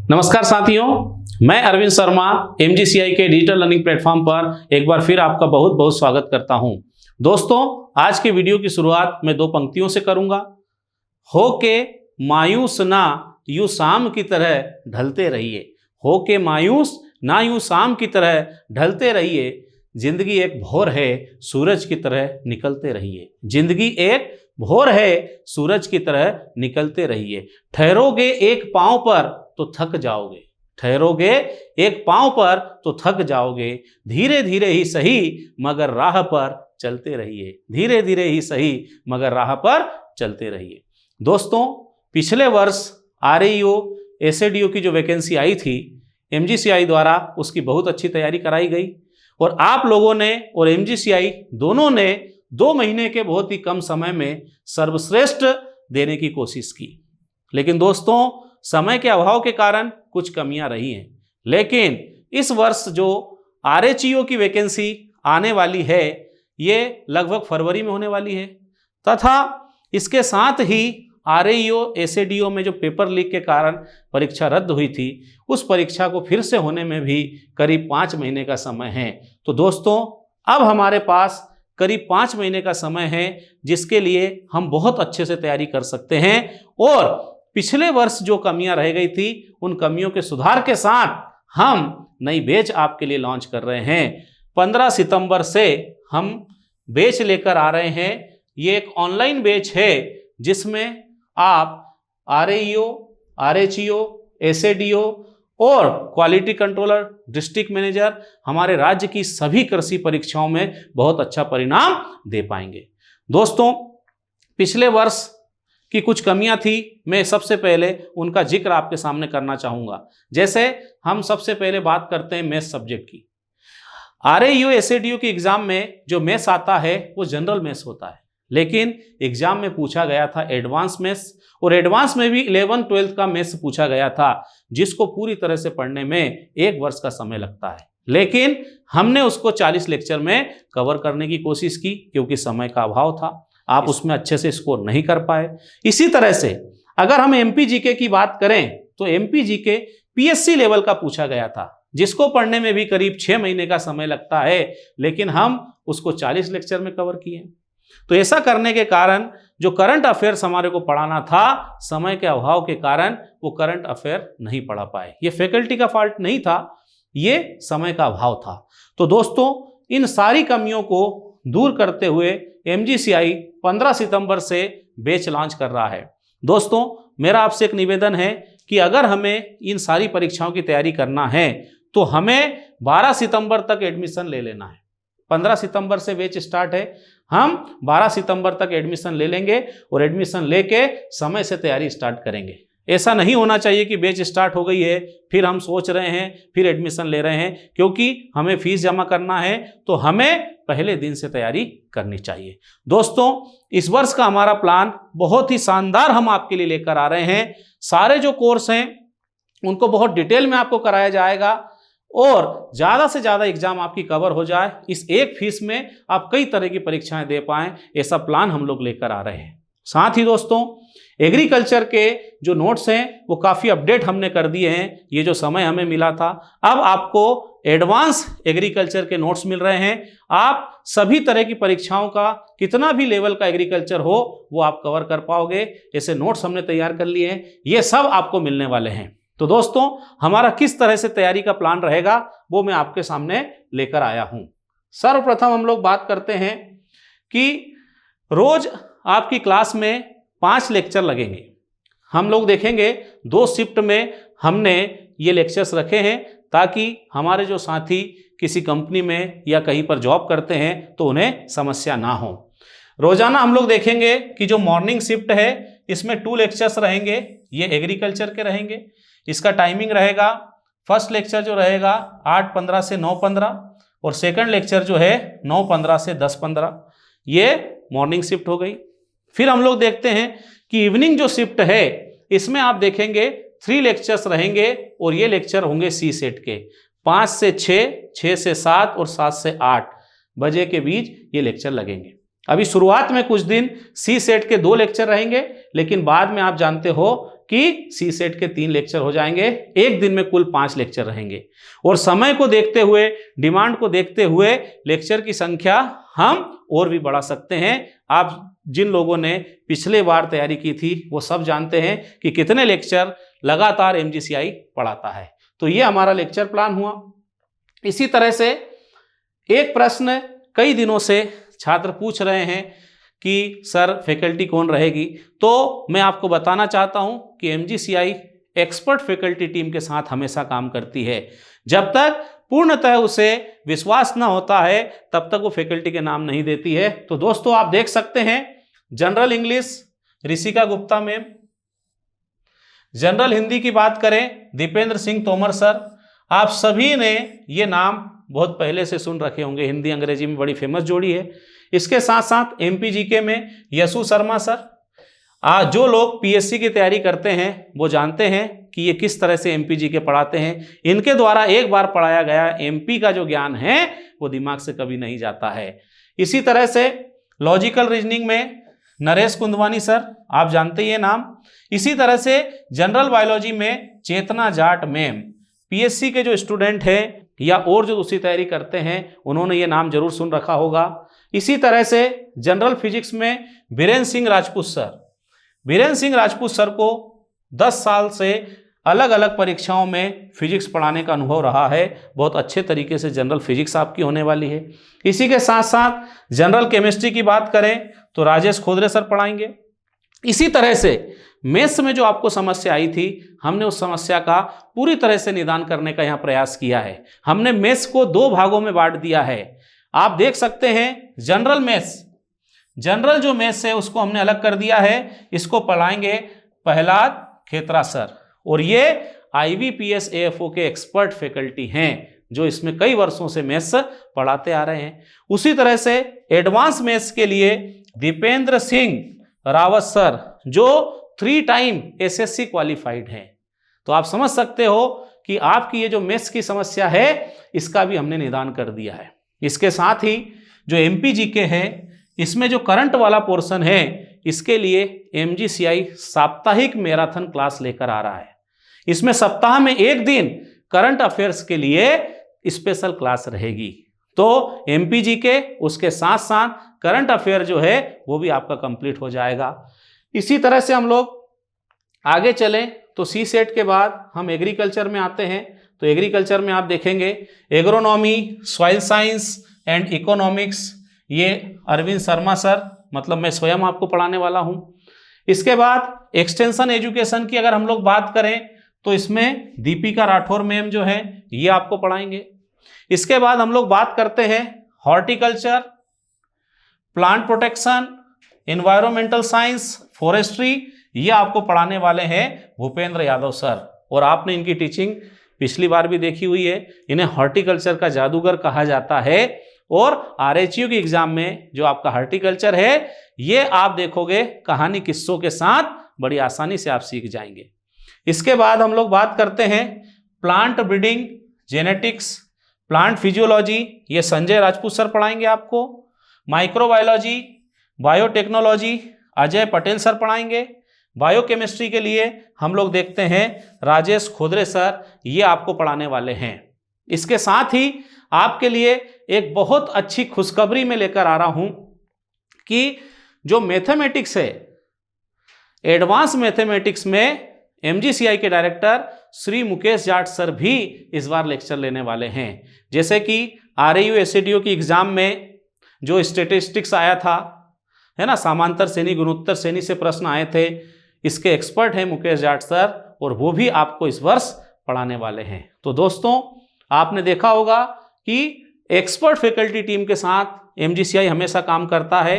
नमस्कार साथियों, मैं अरविंद शर्मा MGCI के डिजिटल लर्निंग प्लेटफॉर्म पर एक बार फिर आपका बहुत बहुत स्वागत करता हूं। दोस्तों, आज के वीडियो की शुरुआत मैं दो पंक्तियों से करूंगा। हो के मायूस ना यूं शाम की तरह ढलते रहिए, हो के मायूस ना यूं शाम की तरह ढलते रहिए, जिंदगी एक भोर है सूरज की तरह निकलते रहिए। जिंदगी एक भोर है सूरज की तरह निकलते रहिए। ठहरोगे एक पांव पर तो थक जाओगे, ठहरोगे एक पांव पर तो थक जाओगे। धीरे धीरे ही सही मगर राह पर चलते रहिए, धीरे धीरे ही सही मगर राह पर चलते रहिए। दोस्तों, पिछले वर्ष RAEO SADO की जो वैकेंसी आई थी MGCI द्वारा, उसकी बहुत अच्छी तैयारी कराई गई और आप लोगों ने और MGCI दोनों ने 2 महीने के बहुत ही कम समय में सर्वश्रेष्ठ देने की कोशिश की। लेकिन दोस्तों, समय के अभाव के कारण कुछ कमियां रही हैं। लेकिन इस वर्ष जो RHEO की वैकेंसी आने वाली है, ये लगभग फरवरी में होने वाली है तथा इसके साथ ही RAEO SADO में जो पेपर लीक के कारण परीक्षा रद्द हुई थी, उस परीक्षा को फिर से होने में भी करीब 5 महीने का समय है। तो दोस्तों, अब हमारे पास करीब 5 महीने का समय है, जिसके लिए हम बहुत अच्छे से तैयारी कर सकते हैं और पिछले वर्ष जो कमियां रह गई थी, उन कमियों के सुधार के साथ हम नई बैच आपके लिए लॉन्च कर रहे हैं। 15 सितंबर से हम बैच लेकर आ रहे हैं। ये एक ऑनलाइन बैच है जिसमें आप RAEO, RHEO, SADO और क्वालिटी कंट्रोलर, डिस्ट्रिक्ट मैनेजर, हमारे राज्य की सभी कृषि परीक्षाओं में बहुत अच्छा परिणाम दे पाएंगे। दोस्तों, पिछले वर्ष की कुछ कमियां थी, मैं सबसे पहले उनका जिक्र आपके सामने करना चाहूँगा। जैसे हम सबसे पहले बात करते हैं मैथ्स सब्जेक्ट की। RAEO SADO की एग्जाम में जो मैथ्स आता है वो जनरल मैथ्स होता है, लेकिन एग्जाम में पूछा गया था एडवांस मैथ्स, और एडवांस में भी 11-12 का मैथ्स पूछा गया था, जिसको पूरी तरह से पढ़ने में 1 वर्ष का समय लगता है। लेकिन हमने उसको 40 लेक्चर में कवर करने की कोशिश की, क्योंकि समय का अभाव था। आप उसमें अच्छे से स्कोर नहीं कर पाए। इसी तरह से अगर हम MPGK की बात करें तो MPGK PSC लेवल का पूछा गया था, जिसको पढ़ने में भी करीब 6 महीने का समय लगता है, लेकिन हम उसको 40 लेक्चर में कवर किए। तो ऐसा करने के कारण जो करंट अफेयर्स हमारे को पढ़ाना था, समय के अभाव के कारण वो करंट अफेयर नहीं पढ़ा पाए। ये फैकल्टी का फॉल्ट नहीं था, ये समय का अभाव था। तो दोस्तों, इन सारी कमियों को दूर करते हुए MGCI 15 सितंबर से बैच लॉन्च कर रहा है। दोस्तों, मेरा आपसे एक निवेदन है कि अगर हमें इन सारी परीक्षाओं की तैयारी करना है तो हमें 12 सितंबर तक एडमिशन ले लेना है। 15 सितंबर से बैच स्टार्ट है, हम 12 सितंबर तक एडमिशन ले लेंगे और एडमिशन लेके समय से तैयारी स्टार्ट करेंगे। ऐसा नहीं होना चाहिए कि बैच स्टार्ट हो गई है, फिर हम सोच रहे हैं, फिर एडमिशन ले रहे हैं, क्योंकि हमें फीस जमा करना है तो हमें पहले दिन से तैयारी करनी चाहिए। दोस्तों, इस वर्ष का हमारा प्लान बहुत ही शानदार हम आपके लिए लेकर आ रहे हैं। सारे जो कोर्स हैं उनको बहुत डिटेल में आपको कराया जाएगा और ज़्यादा से ज़्यादा एग्जाम आपकी कवर हो जाए, इस एक फीस में आप कई तरह की परीक्षाएं दे पाएं, ऐसा प्लान हम लोग लेकर आ रहे हैं। साथ ही दोस्तों, एग्रीकल्चर के जो नोट्स हैं वो काफ़ी अपडेट हमने कर दिए हैं। ये जो समय हमें मिला था, अब आपको एडवांस एग्रीकल्चर के नोट्स मिल रहे हैं। आप सभी तरह की परीक्षाओं का, कितना भी लेवल का एग्रीकल्चर हो, वो आप कवर कर पाओगे। ऐसे नोट्स हमने तैयार कर लिए हैं, ये सब आपको मिलने वाले हैं। तो दोस्तों, हमारा किस तरह से तैयारी का प्लान रहेगा वो मैं आपके सामने लेकर आया हूं। सर्वप्रथम हम लोग बात करते हैं कि रोज आपकी क्लास में 5 लेक्चर लगेंगे। हम लोग देखेंगे 2 शिफ्ट में हमने ये लेक्चर्स रखे हैं, ताकि हमारे जो साथी किसी कंपनी में या कहीं पर जॉब करते हैं तो उन्हें समस्या ना हो। रोजाना हम लोग देखेंगे कि जो मॉर्निंग शिफ्ट है, इसमें 2 लेक्चर्स रहेंगे, ये एग्रीकल्चर के रहेंगे। इसका टाइमिंग रहेगा, फर्स्ट लेक्चर जो रहेगा 8:15 से 9:15 और सेकंड लेक्चर जो है 9:15 से 10:15। ये मॉर्निंग शिफ्ट हो गई। फिर हम लोग देखते हैं कि इवनिंग जो शिफ्ट है, इसमें आप देखेंगे 3 लेक्चर्स रहेंगे और ये लेक्चर होंगे C सेट के। 5 से 6, 6 से 7 और 7 से 8 बजे के बीच ये लेक्चर लगेंगे। अभी शुरुआत में कुछ दिन C सेट के 2 लेक्चर रहेंगे, लेकिन बाद में आप जानते हो कि सी सेट के 3 लेक्चर हो जाएंगे, एक दिन में कुल 5 लेक्चर रहेंगे। और समय को देखते हुए, डिमांड को देखते हुए लेक्चर की संख्या हम और भी बढ़ा सकते हैं। आप जिन लोगों ने पिछले बार तैयारी की थी वो सब जानते हैं कि कितने लेक्चर लगातार एमजीसीआई पढ़ाता है। तो ये हमारा लेक्चर प्लान हुआ। इसी तरह से एक प्रश्न कई दिनों से छात्र पूछ रहे हैं कि सर फैकल्टी कौन रहेगी, तो मैं आपको बताना चाहता हूं कि एमजीसीआई एक्सपर्ट फैकल्टी टीम के साथ हमेशा काम करती है। जब तक पूर्णतः उसे विश्वास ना होता है तब तक वो फैकल्टी के नाम नहीं देती है। तो दोस्तों आप देख सकते हैं, general English Rishika Gupta ma'am, general Hindi की बात करें दीपेंद्र सिंह तोमर सर। आप सभी ने ये नाम बहुत पहले से सुन रखे होंगे, हिंदी अंग्रेजी में बड़ी फेमस जोड़ी है। इसके साथ साथ एमपीजीके में यशु शर्मा सर। जो लोग पीएससी की तैयारी करते हैं वो जानते हैं कि ये किस तरह से एमपीजीके पढ़ाते हैं। इनके द्वारा एक बार पढ़ाया गया एमपी का जो ज्ञान है वो दिमाग से कभी नहीं जाता है। इसी तरह से लॉजिकल रीजनिंग में नरेश कुंदवानी सर, आप जानते ही है नाम। इसी तरह से जनरल बायोलॉजी में चेतना जाट मैम। पीएससी के जो स्टूडेंट हैं या और जो दूसरी तैयारी करते हैं उन्होंने ये नाम जरूर सुन रखा होगा। इसी तरह से जनरल फिजिक्स में बीरेन सिंह राजपूत सर। बीरेन सिंह राजपूत सर को 10 साल से अलग अलग परीक्षाओं में फिजिक्स पढ़ाने का अनुभव रहा है। बहुत अच्छे तरीके से जनरल फिजिक्स आपकी होने वाली है। इसी के साथ साथ जनरल केमिस्ट्री की बात करें तो राजेश खोदरे सर पढ़ाएंगे। इसी तरह से मैथ्स में जो आपको समस्या आई थी, हमने उस समस्या का पूरी तरह से निदान करने का यहाँ प्रयास किया है। हमने मैथ्स को 2 भागों में बांट दिया है। आप देख सकते हैं जनरल मैथ्स, जनरल जो मैथ्स है उसको हमने अलग कर दिया है। इसको पढ़ाएंगे प्रहलाद खेतरा सर, और ये IBPS AFO के एक्सपर्ट फैकल्टी हैं जो इसमें कई वर्षों से मैथ्स पढ़ाते आ रहे हैं। उसी तरह से एडवांस मैथ्स के लिए दीपेंद्र सिंह रावत सर जो 3 टाइम SSC क्वालिफाइड हैं। तो आप समझ सकते हो कि आपकी ये जो मैथ्स की समस्या है इसका भी हमने निदान कर दिया है। इसके साथ ही जो MPGK है इसमें जो करंट वाला पोर्शन है इसके लिए MGCI साप्ताहिक मैराथन क्लास लेकर आ रहा है। इसमें सप्ताह में एक दिन करंट अफेयर्स के लिए स्पेशल क्लास रहेगी। तो MPGK उसके साथ साथ करंट अफेयर जो है वो भी आपका कंप्लीट हो जाएगा। इसी तरह से हम लोग आगे चलें तो सी सेट के बाद हम एग्रीकल्चर में आते हैं। तो एग्रीकल्चर में आप देखेंगे agronomy, soil science and economics, ये अरविंद शर्मा सर, मतलब मैं स्वयं आपको पढ़ाने वाला हूं। इसके बाद एक्सटेंशन एजुकेशन की अगर हम लोग बात करें तो इसमें दीपिका राठौर मैम जो है ये आपको पढ़ाएंगे। इसके बाद हम लोग बात करते हैं horticulture, plant protection, environmental science, forestry, ये आपको पढ़ाने वाले हैं भूपेंद्र यादव सर। और आपने इनकी टीचिंग पिछली बार भी देखी हुई है। इन्हें हॉर्टिकल्चर का जादूगर कहा जाता है। और RHU के एग्जाम में जो आपका हॉर्टिकल्चर है ये आप देखोगे कहानी किस्सों के साथ बड़ी आसानी से आप सीख जाएंगे। इसके बाद हम लोग बात करते हैं plant breeding, genetics, plant physiology, ये संजय राजपूत सर पढ़ाएंगे आपको। Microbiology, biotechnology Ajay Patel sir पढ़ाएंगे। बायोकेमिस्ट्री के लिए हम लोग देखते हैं राजेश खोदरे सर, ये आपको पढ़ाने वाले हैं। इसके साथ ही आपके लिए एक बहुत अच्छी खुशखबरी में लेकर आ रहा हूं कि जो मैथमेटिक्स है, एडवांस मैथमेटिक्स में MGCI के डायरेक्टर श्री मुकेश जाट सर भी इस बार लेक्चर लेने वाले हैं। जैसे कि RAU SADO की एग्जाम में जो स्टेटिस्टिक्स आया था, है ना, समांतर श्रेणी गुणोत्तर श्रेणी से प्रश्न आए थे, इसके एक्सपर्ट हैं मुकेश जाट सर, और वो भी आपको इस वर्ष पढ़ाने वाले हैं। तो दोस्तों आपने देखा होगा कि एक्सपर्ट फैकल्टी टीम के साथ MGCI हमेशा काम करता है।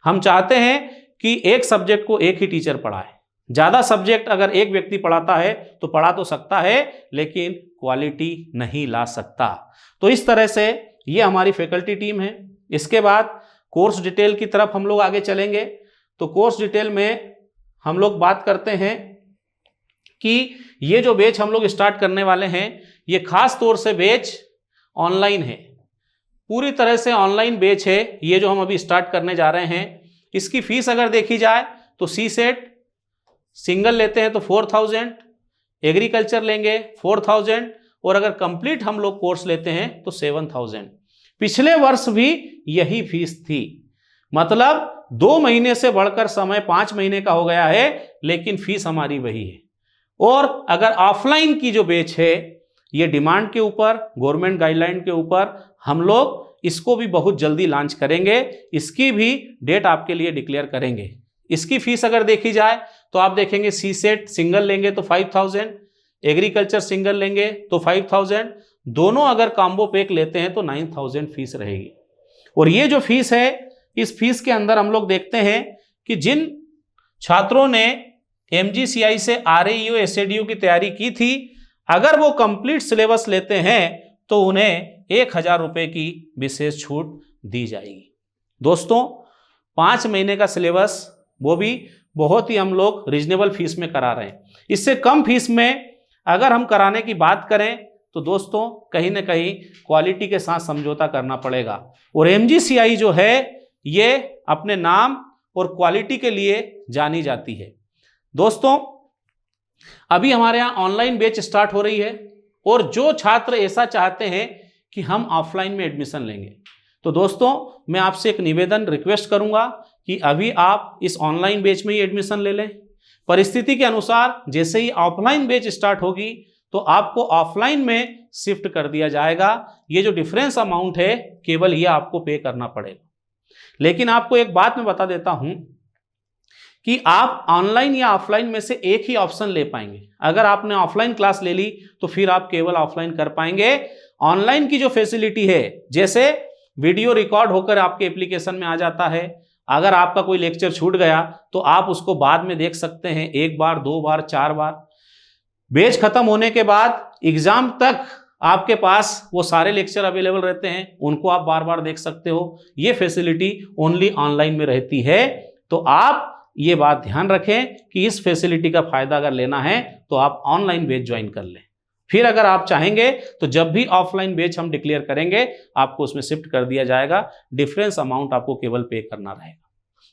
हम चाहते हैं कि एक सब्जेक्ट को एक ही टीचर पढ़ाए। ज़्यादा सब्जेक्ट अगर एक व्यक्ति पढ़ाता है तो पढ़ा तो सकता है लेकिन क्वालिटी नहीं ला सकता। तो इस तरह से ये हमारी फैकल्टी टीम है। इसके बाद कोर्स डिटेल की तरफ हम लोग आगे चलेंगे। तो कोर्स डिटेल में हम लोग बात करते हैं कि ये जो बैच हम लोग स्टार्ट करने वाले हैं ये खास तौर से बैच ऑनलाइन है, पूरी तरह से ऑनलाइन बैच है। ये जो हम अभी स्टार्ट करने जा रहे हैं इसकी फीस अगर देखी जाए तो सी सेट सिंगल लेते हैं तो 4000, एग्रीकल्चर लेंगे 4000, और अगर कंप्लीट हम लोग कोर्स लेते हैं तो 7000। पिछले वर्ष भी यही फीस थी, मतलब 2 महीने से बढ़कर समय 5 महीने का हो गया है, लेकिन फीस हमारी वही है। और अगर ऑफलाइन की जो बैच है, ये डिमांड के ऊपर, गवर्नमेंट गाइडलाइन के ऊपर हम लोग इसको भी बहुत जल्दी लॉन्च करेंगे, इसकी भी डेट आपके लिए डिक्लेयर करेंगे। इसकी फीस अगर देखी जाए तो आप देखेंगे सी सेट सिंगल लेंगे तो 5000, एग्रीकल्चर सिंगल लेंगे तो 5000, दोनों अगर कॉम्बो पैक लेते हैं तो 9000 फीस रहेगी। और ये जो फीस है, इस फीस के अंदर हम लोग देखते हैं कि जिन छात्रों ने MGCI से RAEO SADU की तैयारी की थी, अगर वो कंप्लीट सिलेबस लेते हैं तो उन्हें 1000 रुपये की विशेष छूट दी जाएगी। दोस्तों 5 महीने का सिलेबस, वो भी बहुत ही हम लोग रीजनेबल फीस में करा रहे हैं। इससे कम फीस में अगर हम कराने की बात करें तो दोस्तों कहीं ना कहीं क्वालिटी के साथ समझौता करना पड़ेगा। और MGCI जो है ये अपने नाम और क्वालिटी के लिए जानी जाती है। दोस्तों अभी हमारे यहाँ ऑनलाइन बैच स्टार्ट हो रही है, और जो छात्र ऐसा चाहते हैं कि हम ऑफलाइन में एडमिशन लेंगे, तो दोस्तों मैं आपसे एक निवेदन रिक्वेस्ट करूंगा कि अभी आप इस ऑनलाइन बैच में ही एडमिशन ले लें। परिस्थिति के अनुसार जैसे ही ऑफलाइन बैच स्टार्ट होगी तो आपको ऑफलाइन में शिफ्ट कर दिया जाएगा। ये जो डिफरेंस अमाउंट है केवल ये आपको पे करना पड़ेगा। लेकिन आपको एक बात मैं बता देता हूं कि आप ऑनलाइन या ऑफलाइन में से एक ही ऑप्शन ले पाएंगे। अगर आपने ऑफलाइन क्लास ले ली तो फिर आप केवल ऑफलाइन कर पाएंगे। ऑनलाइन की जो फैसिलिटी है, जैसे वीडियो रिकॉर्ड होकर आपके एप्लीकेशन में आ जाता है, अगर आपका कोई लेक्चर छूट गया तो आप उसको बाद में देख सकते हैं, 1 बार 2 बार 4 बार। बैच खत्म होने के बाद एग्जाम तक आपके पास वो सारे लेक्चर अवेलेबल रहते हैं, उनको आप बार बार देख सकते हो। ये फैसिलिटी ओनली ऑनलाइन में रहती है। तो आप ये बात ध्यान रखें कि इस फैसिलिटी का फायदा अगर लेना है तो आप ऑनलाइन बैच ज्वाइन कर लें। फिर अगर आप चाहेंगे तो जब भी ऑफलाइन बैच हम डिक्लेयर करेंगे आपको उसमें शिफ्ट कर दिया जाएगा। डिफरेंस अमाउंट आपको केवल पे करना रहेगा।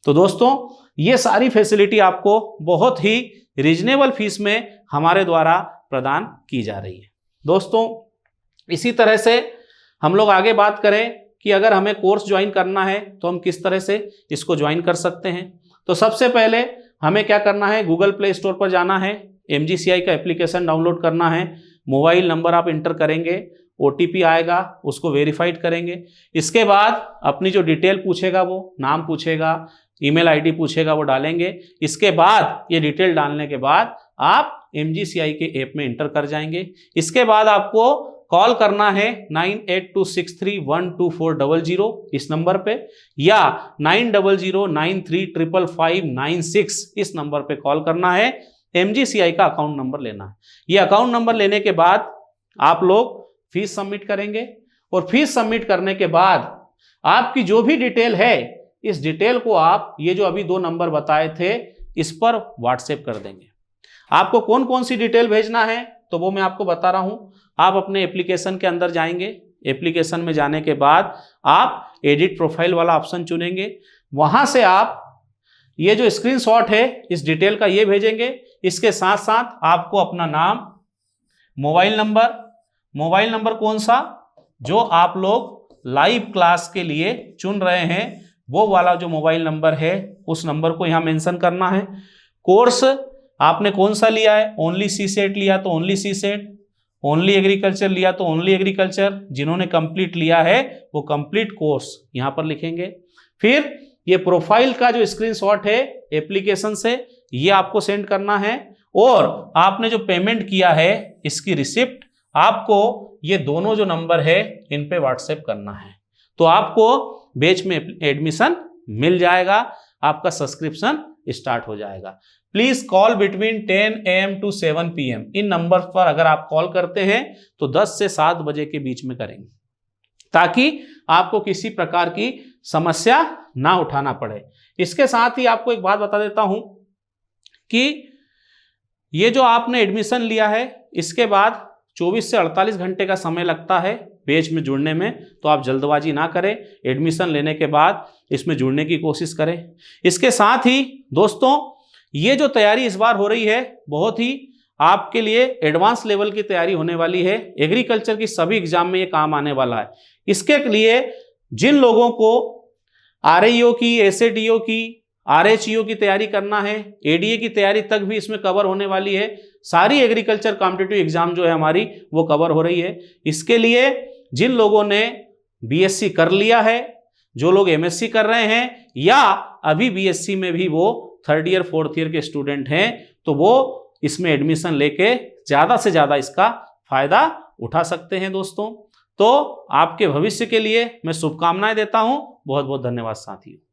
तो दोस्तों ये सारी फैसिलिटी आपको बहुत ही रीजनेबल फीस में हमारे द्वारा प्रदान की जा रही है। दोस्तों इसी तरह से हम लोग आगे बात करें कि अगर हमें कोर्स ज्वाइन करना है तो हम किस तरह से इसको ज्वाइन कर सकते हैं। तो सबसे पहले हमें क्या करना है, गूगल प्ले स्टोर पर जाना है, MGCI का एप्लीकेशन डाउनलोड करना है, मोबाइल नंबर आप इंटर करेंगे, OTP आएगा, उसको वेरीफाइड करेंगे। इसके बाद अपनी जो डिटेल पूछेगा, वो नाम पूछेगा, ईमेल ID पूछेगा, वो डालेंगे। इसके बाद ये डिटेल डालने के बाद आप MGCI के ऐप में इंटर कर जाएंगे। इसके बाद आपको कॉल करना है 9826312400 इस नंबर पे, या 9009355596 इस नंबर पे कॉल करना है। MGCI का अकाउंट नंबर लेना है। ये अकाउंट नंबर लेने के बाद आप लोग फीस सबमिट करेंगे, और फीस सबमिट करने के बाद आपकी जो भी डिटेल है, इस डिटेल को आप ये जो अभी 2 नंबर बताए थे इस पर व्हाट्सएप कर देंगे। आपको कौन कौन सी डिटेल भेजना है तो वो मैं आपको बता रहा हूं। आप अपने एप्लीकेशन के अंदर जाएंगे, एप्लीकेशन में जाने के बाद आप एडिट प्रोफाइल वाला ऑप्शन चुनेंगे। वहां से आप ये जो स्क्रीनशॉट है इस डिटेल का ये भेजेंगे। इसके साथ साथ आपको अपना नाम, मोबाइल नंबर कौन सा जो आप लोग लाइव क्लास के लिए चुन रहे हैं वो वाला जो मोबाइल नंबर है उस नंबर को यहां मेंशन करना है। कोर्स आपने कौन सा लिया है, ओनली सी सेट लिया तो ओनली सी सेट, ओनली एग्रीकल्चर लिया तो ओनली एग्रीकल्चर, जिन्होंने कंप्लीट लिया है वो कंप्लीट कोर्स यहां पर लिखेंगे। फिर ये प्रोफाइल का जो स्क्रीनशॉट है एप्लीकेशन से ये आपको सेंड करना है, और आपने जो पेमेंट किया है इसकी रिसिप्ट आपको ये दोनों जो नंबर है इन पे व्हाट्सएप करना है। तो आपको बैच में एडमिशन मिल जाएगा, आपका सब्सक्रिप्शन स्टार्ट हो जाएगा। Please call between 10 AM to 7 PM। In number पर अगर आप कॉल करते हैं तो 10 से 7 बजे के बीच में करेंगे, ताकि आपको किसी प्रकार की समस्या ना उठाना पड़े। इसके साथ ही आपको एक बात बता देता हूं कि ये जो आपने एडमिशन लिया है इसके बाद 24 से 48 घंटे का समय लगता है बैच में जुड़ने में। तो आप जल्दबाजी ना करें, एडमिशन लेने के बाद इसमें जुड़ने की कोशिश करें। इसके साथ ही दोस्तों ये जो तैयारी इस बार हो रही है बहुत ही आपके लिए एडवांस लेवल की तैयारी होने वाली है। एग्रीकल्चर की सभी एग्जाम में ये काम आने वाला है। इसके लिए जिन लोगों को आरआईओ की, एसएडीओ की, आरएचईओ की तैयारी करना है, एडीए की तैयारी तक भी इसमें कवर होने वाली है। सारी एग्रीकल्चर कॉम्पिटिटिव एग्जाम जो है हमारी वो कवर हो रही है। इसके लिए जिन लोगों ने बीएससी कर लिया है, जो लोग एमएससी कर रहे हैं, या अभी बीएससी में भी वो 3rd ईयर 4th ईयर के स्टूडेंट हैं, तो वो इसमें एडमिशन लेके ज्यादा से ज्यादा इसका फायदा उठा सकते हैं दोस्तों। तो आपके भविष्य के लिए मैं शुभकामनाएं देता हूं। बहुत बहुत धन्यवाद साथियों।